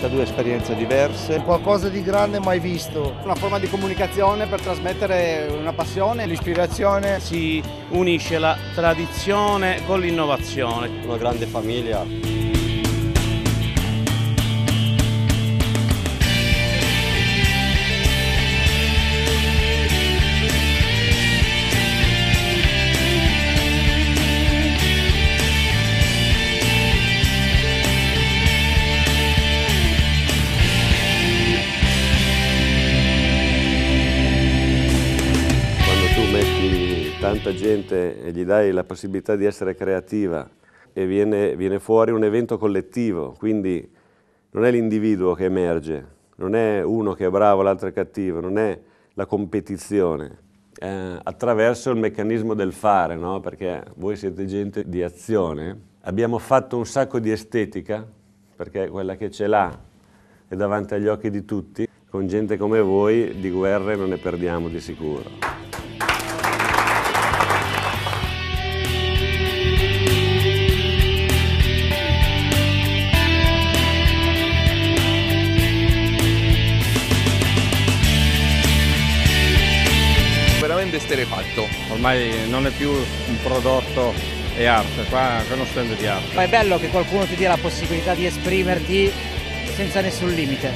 32 esperienze diverse. Qualcosa di grande mai visto. Una forma di comunicazione per trasmettere una passione. L'ispirazione. Si unisce la tradizione con l'innovazione. Una grande famiglia. Tanta gente e gli dai la possibilità di essere creativa e viene fuori un evento collettivo, quindi non è l'individuo che emerge, non è uno che è bravo, l'altro è cattivo, non è la competizione, attraverso il meccanismo del fare, no? Perché voi siete gente di azione, abbiamo fatto un sacco di estetica, perché quella che ce l'ha è davanti agli occhi di tutti, con gente come voi di guerre non ne perdiamo di sicuro. Veramente esterrefatto. Ormai non è più un prodotto, è arte, qua è uno stand di arte. Ma è bello che qualcuno ti dia la possibilità di esprimerti senza nessun limite.